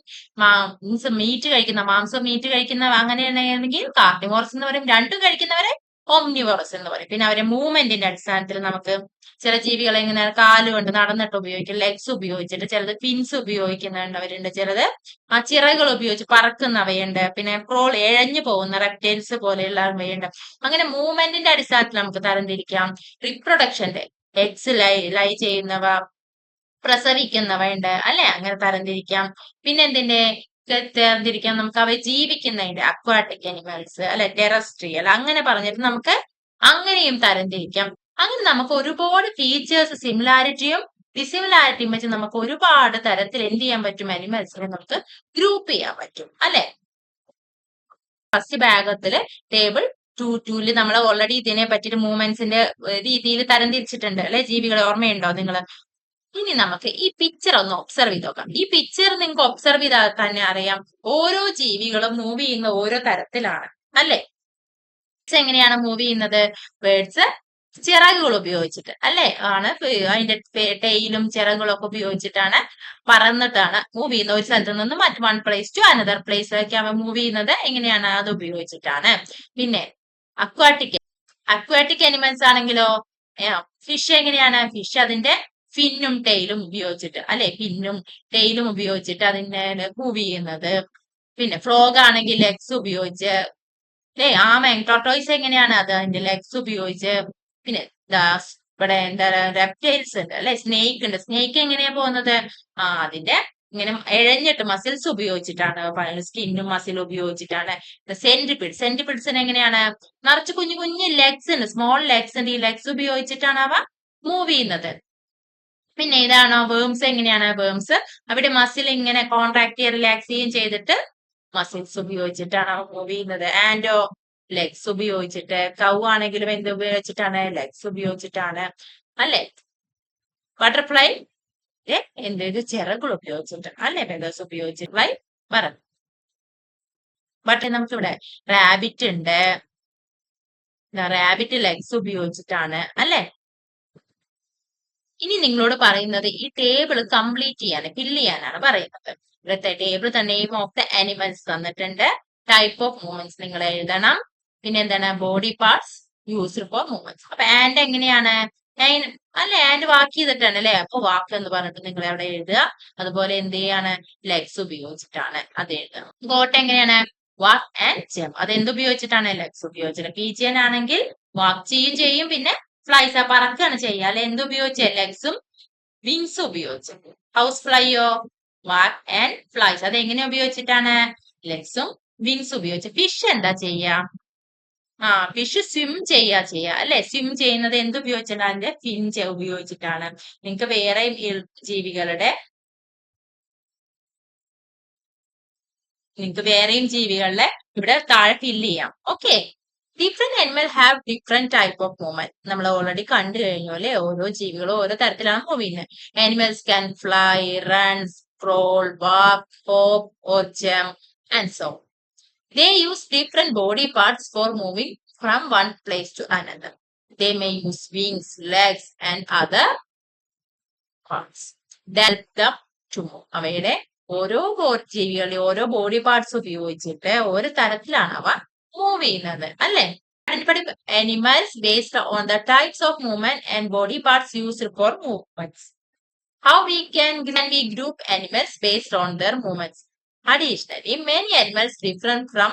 മീറ്റ് കഴിക്കുന്ന, മാംസം മീറ്റ് കഴിക്കുന്ന അങ്ങനെയാണെങ്കിൽ കാർണിവോറസ് എന്ന് പറയും. 2 കഴിക്കുന്നവരെ ഓംനിവോറസ് എന്ന് പറയും. പിന്നെ അവരെ മൂവ്മെന്റിന്റെ അടിസ്ഥാനത്തിൽ നമുക്ക് ചില ജീവികളെ ഇങ്ങനെ കാലുകൊണ്ട് നടന്നിട്ട് ഉപയോഗിക്കും, ലെഗ്സ് ഉപയോഗിച്ചിട്ട്, ചിലത് ഫിൻസ് ഉപയോഗിക്കുന്നവരുണ്ട്, ചിലത് ചിറകൾ ഉപയോഗിച്ച് പറക്കുന്നവയുണ്ട്, പിന്നെ ക്രോൾ എഴഞ്ഞു പോകുന്ന റെപ്റ്റൈൽസ് പോലെയുള്ളവയുണ്ട്. അങ്ങനെ മൂവ്മെന്റിന്റെ അടിസ്ഥാനത്തിൽ നമുക്ക് തരംതിരിക്കാം. റിപ്രൊഡക്ഷന്റെ എഗ്സ് ലൈ ചെയ്യുന്നവ, പ്രസവിക്കുന്നവയുണ്ട് അല്ലെ, അങ്ങനെ തരംതിരിക്കാം. പിന്നെ എന്തിന്റെ തരംതിരിക്കാം, നമുക്ക് അവയെ ജീവിക്കുന്നതിന്റെ അക്വാട്ടിക് അനിമൽസ് അല്ലെ, ടെറസ്ട്രിയൽ, അങ്ങനെ പറഞ്ഞിട്ട് നമുക്ക് അങ്ങനെയും തരംതിരിക്കാം. അങ്ങനെ നമുക്ക് ഒരുപാട് ഫീച്ചേഴ്സ്, സിമിലാരിറ്റിയും ഡിസിമിലാരിറ്റിയും വെച്ച് നമുക്ക് ഒരുപാട് തരത്തിൽ എന്ത് ചെയ്യാൻ പറ്റും, അനിമൽസിനെ നമുക്ക് ഗ്രൂപ്പ് ചെയ്യാൻ പറ്റും അല്ലെ. ഫസ്റ്റ് ഭാഗത്തില് ടേബിൾ ടൂല് നമ്മൾ ഓൾറെഡി ഇതിനെ പറ്റിയിട്ട് മൂവ്മെന്റ്സിന്റെ രീതിയിൽ തരംതിരിച്ചിട്ടുണ്ട് അല്ലെ? ജീവികളെ ഓർമ്മയുണ്ടോ നിങ്ങൾ? ഇനി നമുക്ക് ഈ പിക്ചർ ഒന്ന് ഒബ്സർവ് ചെയ്ത് നോക്കാം. ഈ പിക്ചർ നിങ്ങൾക്ക് ഒബ്സർവ് ചെയ്താൽ തന്നെ അറിയാം ഓരോ ജീവികളും മൂവ് ചെയ്യുന്ന ഓരോ തരത്തിലാണ് അല്ലെ? എങ്ങനെയാണ് മൂവ് ചെയ്യുന്നത്? ബേർഡ്സ് ചിറകുകൾ ഉപയോഗിച്ചിട്ട് അല്ലെ ആണ് അതിന്റെ ടെയിലും ചിറകുകളും ഒക്കെ ഉപയോഗിച്ചിട്ടാണ് പറന്നിട്ടാണ് മൂവ് ചെയ്യുന്നത്. ഒരു സ്ഥലത്ത് നിന്ന് മറ്റ് വൺ പ്ലേസ് ടു അനദർ പ്ലേസിലേക്ക് മൂവ് ചെയ്യുന്നത് എങ്ങനെയാണ്? അത് ഉപയോഗിച്ചിട്ടാണ്. പിന്നെ അക്വാറ്റിക് അനിമൽസ് ആണെങ്കിലോ ഫിഷ് എങ്ങനെയാണ്? ഫിഷ് അതിന്റെ ഫിന്നും ടെയിലും ഉപയോഗിച്ചിട്ട് അല്ലെ? ഫിന്നും ടെയിലും ഉപയോഗിച്ചിട്ട് അതിനെ മൂവ് ചെയ്യുന്നത്. പിന്നെ ഫ്രോഗ് ആണെങ്കിൽ ലെഗ്സ് ഉപയോഗിച്ച് ടോർട്ടോയ്സ് എങ്ങനെയാണ്? അത് അതിന്റെ ലെഗ്സ് ഉപയോഗിച്ച്. പിന്നെ ഇവിടെ എന്താ റെപ്റ്റൈൽസ് ഉണ്ട് അല്ലെ? സ്നേക്ക് ഉണ്ട്. സ്നേക്ക് എങ്ങനെയാ പോകുന്നത്? അതിന്റെ ഇങ്ങനെ ഇഴഞ്ഞിട്ട് മസിൽസ് ഉപയോഗിച്ചിട്ടാണ്, സ്കിന്നും മസിലും ഉപയോഗിച്ചിട്ടാണ്. സെന്റിപിഡ്സിന് എങ്ങനെയാണ്? നിറച്ച് കുഞ്ഞു കുഞ്ഞു ലെഗ്സ് ഉണ്ട്, സ്മോൾ ലെഗ്സ് ഉണ്ട്. ഈ ലെഗ്സ് ഉപയോഗിച്ചിട്ടാണ് അവ മൂവ് ചെയ്യുന്നത്. പിന്നെ ഇതാണോ വേംസ്? എങ്ങനെയാണ് വേംസ്? അവിടെ മസിൽ ഇങ്ങനെ കോൺട്രാക്ട് ചെയ്ത് റിലാക്സ് ചെയ്യുകയും ചെയ്തിട്ട് മസിൽസ് ഉപയോഗിച്ചിട്ടാണ് മൂവ് ചെയ്യുന്നത്. ആൻഡോ ലെഗ്സ് ഉപയോഗിച്ചിട്ട്. കൗ ആണെങ്കിലും എന്ത് ഉപയോഗിച്ചിട്ടാണ്? ലെഗ്സ് ഉപയോഗിച്ചിട്ടാണ് അല്ലെ? ബട്ടർഫ്ലൈ എന്ത് ചിറകുകൾ ഉപയോഗിച്ചിട്ട് അല്ലെ? ഫെദേഴ്സ് ഉപയോഗിച്ചിട്ട് ഫ്ലൈ പറ. ബട്ട് നമുക്കിവിടെ റാബിറ്റ് ഉണ്ട്. റാബിറ്റ് ലെഗ്സ് ഉപയോഗിച്ചിട്ടാണ് അല്ലെ? ഇനി നിങ്ങളോട് പറയുന്നത് ഈ ടേബിൾ കംപ്ലീറ്റ് ചെയ്യാൻ, ഫില്ല് ചെയ്യാനാണ് പറയുന്നത്. ഇവിടുത്തെ table the name of the animals തന്നിട്ടുണ്ട്. ടൈപ്പ് ഓഫ് മൂവ്മെന്റ്സ് നിങ്ങൾ എഴുതണം. പിന്നെ എന്താണ്? Body parts used for movements. അപ്പൊ ആൻഡ് എങ്ങനെയാണ്? അല്ലെ? ആൻഡ് വാക്ക് ചെയ്തിട്ടാണ് അല്ലെ? അപ്പൊ വാക്ക് എന്ന് പറഞ്ഞിട്ട് നിങ്ങൾ അവിടെ എഴുതുക. അതുപോലെ എന്ത് ചെയ്യാണ്? ലെഗ്സ് ഉപയോഗിച്ചിട്ടാണ് അത് എഴുതുക. ഗോട്ട് എങ്ങനെയാണ്? വാക്ക് ആൻഡ് ജംപ്. അത് എന്തുപയോഗിച്ചിട്ടാണ്? ലെഗ്സ് ഉപയോഗിച്ചിട്ട്. പീജിയൻ ആണെങ്കിൽ വാക്ക് ചെയ്യും പിന്നെ ഫ്ലൈസ് പറക്കാണ് ചെയ്യുക അല്ലെ? എന്തുപയോഗിച്ച്? ലെഗ്സും വിങ്സും ഉപയോഗിച്ച്. ഹൗസ് ഫ്ലൈയോ? Walk and flies. അത് എങ്ങനെ ഉപയോഗിച്ചിട്ടാണ്? ലെഗ്സും വിങ്സും ഉപയോഗിച്ച്. ഫിഷ് എന്താ ചെയ്യാ? ഫിഷ് സ്വിം ചെയ്യാ അല്ലെ? സ്വിം ചെയ്യുന്നത് എന്തുപയോഗിച്ചിട്ടാണ്? അതിന്റെ ഫിൻ ഉപയോഗിച്ചിട്ടാണ്. നിങ്ങൾക്ക് വേറെയും ജീവികളുടെ ഇവിടെ താഴെ ഫില്ല് ചെയ്യാം. Okay. Different animal have different type of movement. നമ്മൾ ഓൾറെഡി കണ്ടു കഴിഞ്ഞു അല്ലെ? ഓരോ ജീവികളും ഓരോ തരത്തിലാണ് മൂവ് ചെയ്യുന്നത്. Animals can fly, run, crawl, walk, hop or jump and so. They use different body parts for moving from one place to another. They may use wings, legs and other parts that help them to move. അവയുടെ ഓരോ ജീവികളുടെ ഓരോ body parts ഉപയോഗിച്ചിട്ട് ഓരോ തരത്തിലാണ് അവ move ചെയ്യുന്നത് അല്ലെ? Animals based on the types of movement and body parts used for movements. How can we group animals based on their movements? Additionally, many animals differ from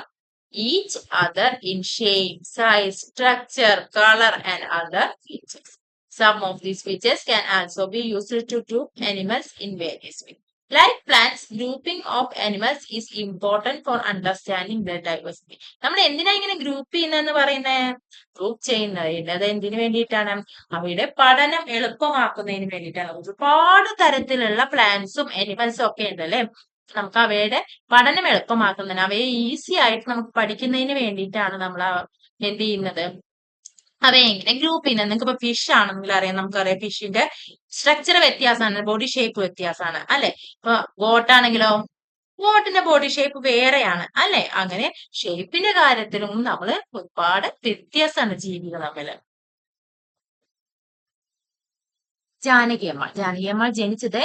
each other in shape, size, structure, color, and other features. Some of these features can also be used to group animals in various ways. Like plants, grouping of animals is important for understanding their diversity. നമ്മൾ എന്തിനാ ഇങ്ങനെ group ചെയ്യുന്നതെന്ന് പറയുന്നത്? Group ചെയ്യുന്നത് അത് എന്തിനു വേണ്ടിയിട്ടാണ്? അവയുടെ പഠനം എളുപ്പമാക്കുന്നതിന് വേണ്ടിയിട്ടാണ്. ഒരുപാട് തരത്തിലുള്ള പ്ലാന്റ്സും അനിമൽസും ഒക്കെ ഉണ്ട് അല്ലെ? നമുക്ക് അവയുടെ പഠനം എളുപ്പമാക്കുന്നതിന്, അവയെ ഈസി ആയിട്ട് നമുക്ക് പഠിക്കുന്നതിന് വേണ്ടിയിട്ടാണ് നമ്മൾ എന്ത് ചെയ്യുന്നത്? അവയെ എങ്ങനെ ഗ്രൂപ്പ് ചെയ്യുന്നത്? നിങ്ങൾക്ക് ഇപ്പൊ ഫിഷ് ആണെങ്കിൽ അറിയാം, നമുക്കറിയാം ഫിഷിന്റെ സ്ട്രക്ചർ വ്യത്യാസമാണ്, ബോഡി ഷേപ്പ് വ്യത്യാസമാണ് അല്ലെ? ഇപ്പൊ ഗോട്ടാണെങ്കിലോ ഗോട്ടിന്റെ ബോഡി ഷേപ്പ് വേറെയാണ് അല്ലെ? അങ്ങനെ ഷേപ്പിന്റെ കാര്യത്തിലും നമ്മൾ ഒരുപാട് വ്യത്യാസമാണ് ജീവികൾ തമ്മിൽ. ജാനകിയമ്മ ജനിച്ചത്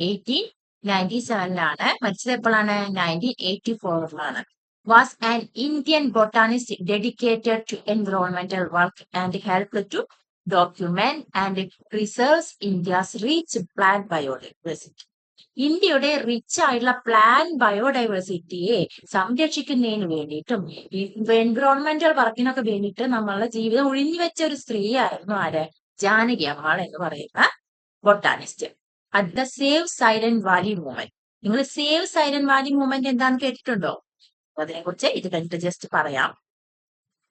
1897 മരിച്ചത് എപ്പോഴാണ്? 1984 was an Indian botanist dedicated to environmental work and helped to document and preserve India's rich plant biodiversity. ഇന്ത്യയുടെ റിച്ച് ആയിട്ടുള്ള പ്ലാന്റ് ബയോഡൈവേഴ്സിറ്റിയെ സംരക്ഷിക്കുന്നതിന് വേണ്ടിയിട്ടും എൻവിറോൺമെന്റൽ വർക്കിനൊക്കെ വേണ്ടിയിട്ട് നമ്മളുടെ ജീവിതം ഒഴിഞ്ഞു വെച്ച ഒരു സ്ത്രീയായിരുന്നു ആര്? ജാനകി അമ്മാൾ എന്ന് പറയുന്ന botanist. At the save Silent Valley movement. നിങ്ങൾ സേവ് സൈലന്റ് വാലി മൂവ്മെന്റ് എന്താന്ന് കേട്ടിട്ടുണ്ടോ? അതിനെ കുറിച്ച് ഇത് കണ്ടിട്ട് ജസ്റ്റ് പറയാം.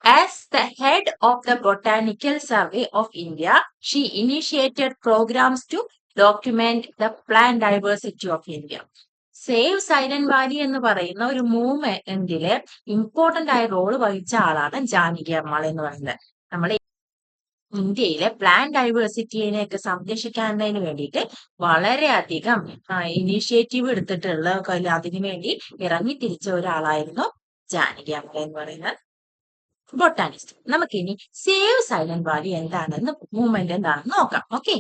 As the head of the Botanical Survey of India, she initiated programs to document the plant diversity of India. Save Silent Valley എന്ന് പറയുന്ന ഒരു മൂവ്മെന്റില് ഇമ്പോർട്ടന്റ് ആയ റോള് വഹിച്ച ആളാണ് ജാനകി അമ്മാൾ എന്ന് പറയുന്നത്. നമ്മളെ ഇന്ത്യയിലെ പ്ലാന്റ് ഡൈവേഴ്സിറ്റിനെയൊക്കെ സംരക്ഷിക്കുന്നതിന് വേണ്ടിയിട്ട് വളരെയധികം ഇനീഷ്യേറ്റീവ് എടുത്തിട്ടുള്ള അതിനു വേണ്ടി ഇറങ്ങി തിരിച്ച ഒരാളായിരുന്നു ജാനകി അമ്മാൾ എന്ന് പറയുന്നത് ബൊട്ടാനിസ്റ്റ്. നമുക്കിനി സേവ് സൈലന്റ് വാലി എന്താണെന്ന് മൂവ്മെന്റ് എന്താണെന്ന് നോക്കാം. Okay,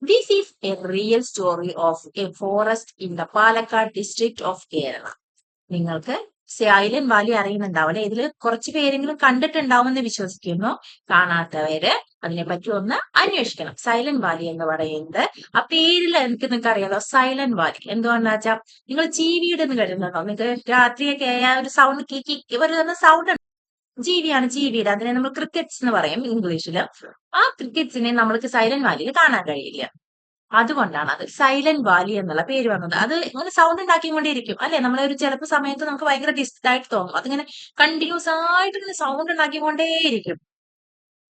this is A real story of A forest in the Palakkad district of Kerala. നിങ്ങൾക്ക് സൈലന്റ് വാലി അറിയുന്നുണ്ടാവും അല്ലെ? ഇതിൽ കുറച്ച് പേരെങ്കിലും കണ്ടിട്ടുണ്ടാവുമെന്ന് വിശ്വസിക്കുന്നു. കാണാത്തവര് അതിനെപ്പറ്റി ഒന്ന് അന്വേഷിക്കണം. സൈലന്റ് വാലി എന്ന് പറയുന്നത് ആ പേരിൽ നിങ്ങൾക്ക് അറിയാലോ, സൈലന്റ് വാലി എന്തുകൊണ്ടാ വെച്ചാൽ നിങ്ങൾ ജീവിയുടെ എന്ന് കേട്ടിട്ടുണ്ടോ? നിങ്ങൾക്ക് രാത്രിയൊക്കെ ഒരു സൗണ്ട് കീക്കി വരുന്ന സൗണ്ട് ജീവിയാണ്, ജീവിയുടെ. അതിനെ നമ്മൾ ക്രിക്കറ്റ്സ് എന്ന് പറയും ഇംഗ്ലീഷില്. ആ ക്രിക്കറ്റ്സിനെ നമ്മൾക്ക് സൈലന്റ് വാലിയിൽ കാണാൻ കഴിയില്ല. അതുകൊണ്ടാണ് അത് സൈലന്റ് വാലി എന്നുള്ള പേര് വന്നത്. അത് ഇങ്ങനെ സൗണ്ട് ഉണ്ടാക്കിക്കൊണ്ടേയിരിക്കും അല്ലെ? നമ്മളൊരു ചിലപ്പോൾ സമയത്ത് നമുക്ക് ഭയങ്കര ഡിസ്റ്റന്റ് ആയിട്ട് തോന്നും. അതിങ്ങനെ കണ്ടിന്യൂസ് ആയിട്ട് ഇങ്ങനെ സൗണ്ട് ഉണ്ടാക്കിക്കൊണ്ടേയിരിക്കും.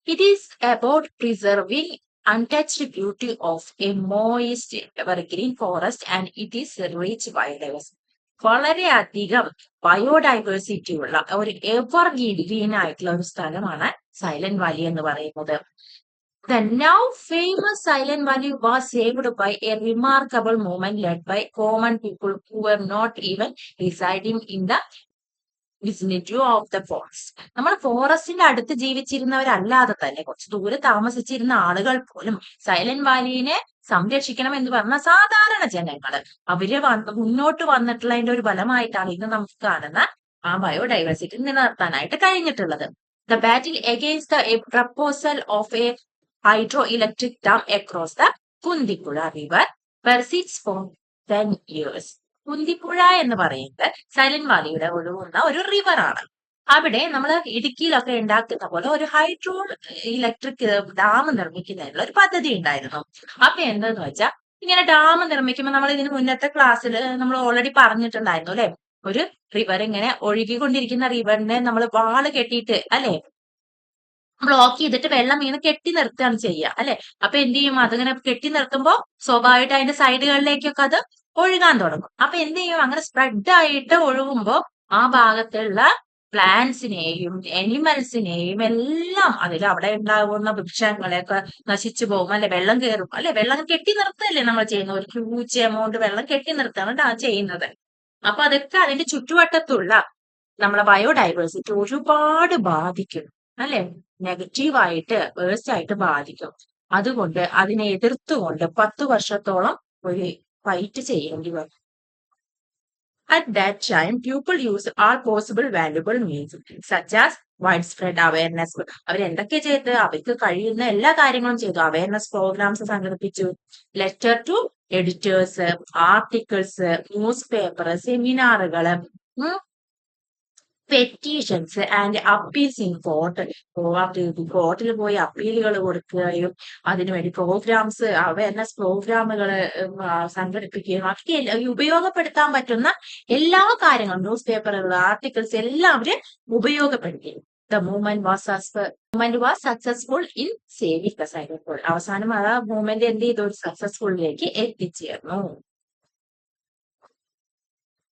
It is about preserving untouched beauty of a moist evergreen forest and it is rich biodiversity. വളരെയധികം ബയോഡൈവേഴ്സിറ്റി ഉള്ള ഒരു എവർ ഗ്രീൻ ആയിട്ടുള്ള ഒരു സ്ഥലമാണ് സൈലന്റ് വാലി എന്ന് പറയുന്നത്. The now famous Silent Valley was saved by a remarkable movement led by common people who were not even residing in the vicinity of the forest. നമ്മൾ ഫോറസ്റ്റിന്റെ അടുത്ത് ജീവിച്ചിരുന്നവരല്ലാതെ തന്നെ കുറച്ച് ദൂരെ താമസിച്ചിരുന്ന ആളുകൾ പോലും സൈലന്റ് വാലിനെ സംരക്ഷിക്കണം എന്ന് പറഞ്ഞ സാധാരണ ജനങ്ങള് അവര് മുന്നോട്ട് വന്നിട്ടുള്ളതിന്റെ ഒരു ഫലമായിട്ടാണ് ഇന്ന് നമുക്ക് കാണുന്ന ആ ബയോഡൈവേഴ്സിറ്റി നിലനിർത്താനായിട്ട് കഴിഞ്ഞിട്ടുള്ളത്. The battle against the proposal of a hydroelectric dam across the Kundipura River persists for 10 years. Kunthipuzha എന്ന് പറയുന്നത് സൈലന്റ് വാലിയുടെ ഒഴുകുന്ന ഒരു റിവർ ആണ്. അവിടെ നമ്മൾ ഇടുക്കിയിലൊക്കെ ഉണ്ടാക്കുന്ന പോലെ ഒരു ഹൈഡ്രോ ഇലക്ട്രിക് ഡാം നിർമ്മിക്കുന്നതിനുള്ള ഒരു പദ്ധതി ഉണ്ടായിരുന്നു. അപ്പൊ എന്താന്ന് വെച്ചാൽ ഇങ്ങനെ ഡാം നിർമ്മിക്കുമ്പോൾ നമ്മൾ ഇതിന് മുന്നത്തെ ക്ലാസ്സിൽ നമ്മൾ ഓൾറെഡി പറഞ്ഞിട്ടുണ്ടായിരുന്നു അല്ലെ? ഒരു റിവർ ഇങ്ങനെ ഒഴുകിക്കൊണ്ടിരിക്കുന്ന റിവറിനെ നമ്മൾ വാള് കെട്ടിയിട്ട് അല്ലെ ബ്ലോക്ക് ചെയ്തിട്ട് വെള്ളം ഇങ്ങനെ കെട്ടി നിർത്തുകയാണ് ചെയ്യുക അല്ലെ? അപ്പൊ എന്ത് ചെയ്യും? അതിങ്ങനെ കെട്ടി നിർത്തുമ്പോൾ സ്വാഭാവികമായിട്ട് അതിന്റെ സൈഡുകളിലേക്കൊക്കെ അത് ഒഴുകാൻ തുടങ്ങും. അപ്പൊ എന്ത് ചെയ്യും? അങ്ങനെ സ്പ്രെഡ് ആയിട്ട് ഒഴുകുമ്പോൾ ആ ഭാഗത്തുള്ള പ്ലാന്റ്സിനെയും അനിമൽസിനെയും എല്ലാം അവിടെ ഉണ്ടാകുന്ന വൃക്ഷങ്ങളെയൊക്കെ നശിച്ചു പോകും അല്ലെ? വെള്ളം കയറും അല്ലെ? വെള്ളം കെട്ടി നിർത്തുകയല്ലേ നമ്മൾ ചെയ്യുന്നത്? ഒരു ഹ്യൂജ് എമൗണ്ട് വെള്ളം കെട്ടി നിർത്താണ് ചെയ്യുന്നത്. അപ്പൊ അതൊക്കെ അതിന്റെ ചുറ്റുവട്ടത്തുള്ള നമ്മളെ ബയോഡൈവേഴ്സിറ്റി ഒരുപാട് ബാധിക്കും അല്ലെ? നെഗറ്റീവായിട്ട് വേഴ്സ്റ്റ് ആയിട്ട് ബാധിക്കും. അതുകൊണ്ട് അതിനെ എതിർത്തുകൊണ്ട് 10 വർഷത്തോളം ഒരു ഫൈറ്റ് ചെയ്യേണ്ടി വന്നു. At that time, people used all possible valuable means, such as widespread awareness. അവരെന്തൊക്കെ ചെയ്ത് അവർക്ക് കഴിയുന്ന എല്ലാ കാര്യങ്ങളും ചെയ്തു. അവയർനെസ് പ്രോഗ്രാംസ് സംഘടിപ്പിച്ചു, letter to editors, articles, newspaper, സെമിനാറുകള്, petitions and appeals in court. കോർട്ടിൽ പോയി അപ്പീലുകൾ കൊടുക്കുകയും അതിനുവേണ്ടി പ്രോഗ്രാംസ് അവയർനെസ് പ്രോഗ്രാമുകൾ സംഘടിപ്പിക്കുകയും ഒക്കെ ഉപയോഗപ്പെടുത്താൻ പറ്റുന്ന എല്ലാ കാര്യങ്ങളും ന്യൂസ് പേപ്പറുകൾ ആർട്ടിക്കിൾസ് എല്ലാം അവര് ഉപയോഗപ്പെടുത്തി. The movement was successful in saving the silent world. അവസാനം ആ മൂവ്മെന്റ് എന്ത് ചെയ്തു? ഒരു സക്സസ്ഫുള്ളിലേക്ക് എത്തിച്ചേർന്നു.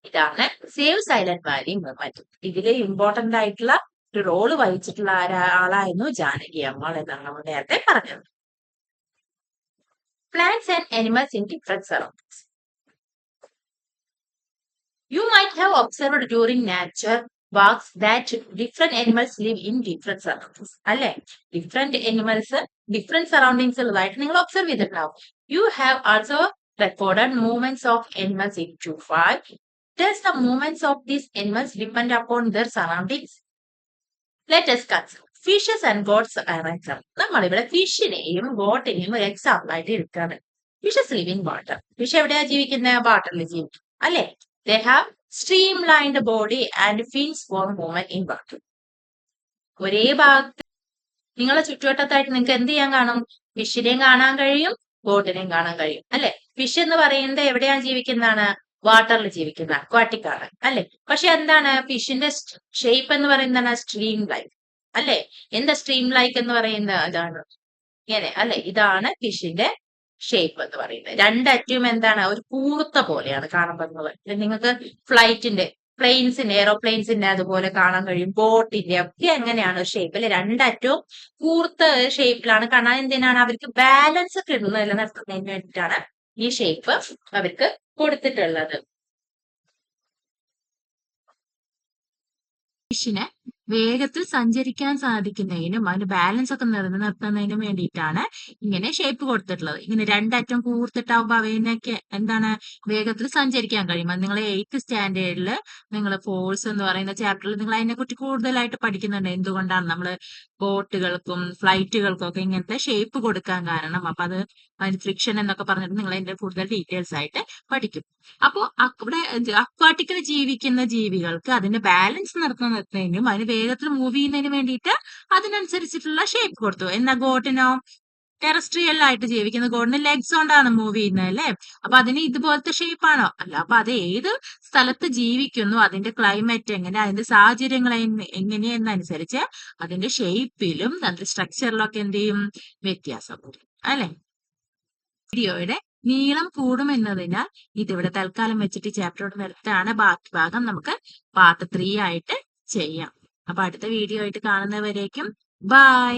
ഇതാണ് സേവ് സൈലന്റ് വാലി മൂവ്മെന്റ്. ഇതില് ഇമ്പോർട്ടന്റ് ആയിട്ടുള്ള ഒരു റോള് വഹിച്ചിട്ടുള്ള ആളായിരുന്നു ജാനകി അമ്മാൾ എന്നാണ് നമ്മൾ നേരത്തെ പറഞ്ഞത്. Plants and animals in different surroundings. You might have observed during nature walks that different animals live in different surroundings. അല്ലെ? ഡിഫറെന്റ് അനിമൽസ് ഡിഫറെന്റ് സറൗണ്ടിങ്സ് ഉള്ളതായിട്ട് നിങ്ങൾ ഒബ്സർവ് ചെയ്തിട്ടുണ്ടാവും. You have also recorded movements of animals in 2-5. Does the movements of these animals depend upon their surroundings? Let us consider fishes and goats are example. നമ്മളിവിടെ ഫിഷിനെയും ഗോട്ടിനെയും ഒരു example ആയിട്ട് എടുക്കുകയാണ്. Fishes live in water. Fish എവിടെയാ ജീവിക്കുന്നത്? വാട്ടറിൽ ജീവിക്കും അല്ലെ? They have streamlined body and fins for movement in water. ഒരേ ഭാഗത്ത് നിങ്ങളുടെ ചുറ്റുവട്ടത്തായിട്ട് നിങ്ങൾക്ക് എന്ത് ചെയ്യാൻ കാണും? ഫിഷിനെയും കാണാൻ കഴിയും, ഗോട്ടിനെയും കാണാൻ കഴിയും അല്ലെ? ഫിഷ് എന്ന് പറയുന്നത് എവിടെയാണ് ജീവിക്കുന്നതാണ്? വാട്ടറിൽ ജീവിക്കുന്ന അക്വാട്ടിക് ആണ് അല്ലെ? പക്ഷെ എന്താണ് ഫിഷിന്റെ ഷേപ്പ് എന്ന് പറയുന്നതാണ്? സ്ട്രീം ലൈക്ക് അല്ലെ? എന്താ സ്ട്രീം ലൈക്ക് എന്ന് പറയുന്നത്? അതാണ് ഇങ്ങനെ അല്ലെ? ഇതാണ് ഫിഷിന്റെ ഷേപ്പ് എന്ന് പറയുന്നത്. രണ്ടറ്റവും എന്താണ്, ഒരു കൂർത്ത പോലെയാണ് കാണപ്പെടുന്നത്. നിങ്ങൾക്ക് ഫ്ലൈറ്റിന്റെ, പ്ലെയിൻസിന്റെ, എയറോപ്ലെയിൻസിന്റെ അതുപോലെ കാണാൻ കഴിയും. ബോട്ടിന്റെ ഒക്കെ എങ്ങനെയാണ് ഷേപ്പ് അല്ലെ, രണ്ടറ്റവും കൂർത്ത ഷേപ്പിലാണ് കാണാൻ. എന്തിനാണ്, അവർക്ക് ബാലൻസ് ഒക്കെ നിലനിർത്തുന്നതിന് വേണ്ടിയിട്ടാണ് ഈ ഷേപ്പ് അവർക്ക് കൊടുത്തിട്ടുള്ളത്. ഫിഷിന് വേഗത്തിൽ സഞ്ചരിക്കാൻ സാധിക്കുന്നതിനും അതിന് ബാലൻസ് ഒക്കെ നിലനിർത്തുന്നതിനും വേണ്ടിയിട്ടാണ് ഇങ്ങനെ ഷേപ്പ് കൊടുത്തിട്ടുള്ളത്. ഇങ്ങനെ രണ്ടറ്റം കൂർത്തിട്ടാവുമ്പോ അവനൊക്കെ എന്താണ്, വേഗത്തിൽ സഞ്ചരിക്കാൻ കഴിയും. അത് നിങ്ങൾ 8th സ്റ്റാൻഡേർഡിൽ നിങ്ങൾ ഫോഴ്സ് എന്ന് പറയുന്ന ചാപ്റ്ററിൽ നിങ്ങൾ അതിനെ കുറിച്ച് കൂടുതലായിട്ട് പഠിക്കുന്നുണ്ട്. എന്തുകൊണ്ടാണ് നമ്മൾ ബോട്ടുകൾക്കും ഫ്ലൈറ്റുകൾക്കും ഒക്കെ ഇങ്ങനത്തെ ഷേപ്പ് കൊടുക്കാൻ കാരണം. അപ്പൊ അത് അതിന് ഫ്രിക്ഷൻ എന്നൊക്കെ പറഞ്ഞിട്ട് നിങ്ങൾ അതിന്റെ കൂടുതൽ ഡീറ്റെയിൽസ് ആയിട്ട് പഠിക്കും. അപ്പോ ഇവിടെ അക്വാട്ടിക്കിൽ ജീവിക്കുന്ന ജീവികൾക്ക് അതിന്റെ ബാലൻസ് നിർത്തുന്നതിനും അതിന് വേഗത്തിൽ മൂവ് ചെയ്യുന്നതിന് വേണ്ടിയിട്ട് അതിനനുസരിച്ചിട്ടുള്ള ഷേപ്പ് കൊടുത്തു. എന്നാ ഗോട്ടിനോ, ടെറസ്ട്രിയൽ ആയിട്ട് ജീവിക്കുന്ന ഗോഡിന് ലെഗ്സ് കൊണ്ടാണ് മൂവ് ചെയ്യുന്നത് അല്ലെ. അപ്പൊ അതിന് ഇതുപോലത്തെ ഷേപ്പ് ആണോ? അല്ല. അപ്പൊ അത് ഏത് സ്ഥലത്ത് ജീവിക്കുന്നു, അതിന്റെ ക്ലൈമറ്റ് എങ്ങനെ, അതിന്റെ സാഹചര്യങ്ങൾ എങ്ങനെയെന്നനുസരിച്ച് അതിന്റെ ഷേപ്പിലും അതിന്റെ സ്ട്രക്ചറിലും ഒക്കെ എന്ത് ചെയ്യും, വ്യത്യാസം വരും അല്ലെ. വീഡിയോയുടെ നീളം കൂടുമെന്നതിനാൽ ഇതിവിടെ തൽക്കാലം വെച്ചിട്ട് ചാപ്റ്ററോട് നിർത്താണ്. ബാക്കി ഭാഗം നമുക്ക് പാർട്ട് 3 ആയിട്ട് ചെയ്യാം. അപ്പൊ അടുത്ത വീഡിയോ ആയിട്ട് കാണുന്നവരേക്കും ബൈ.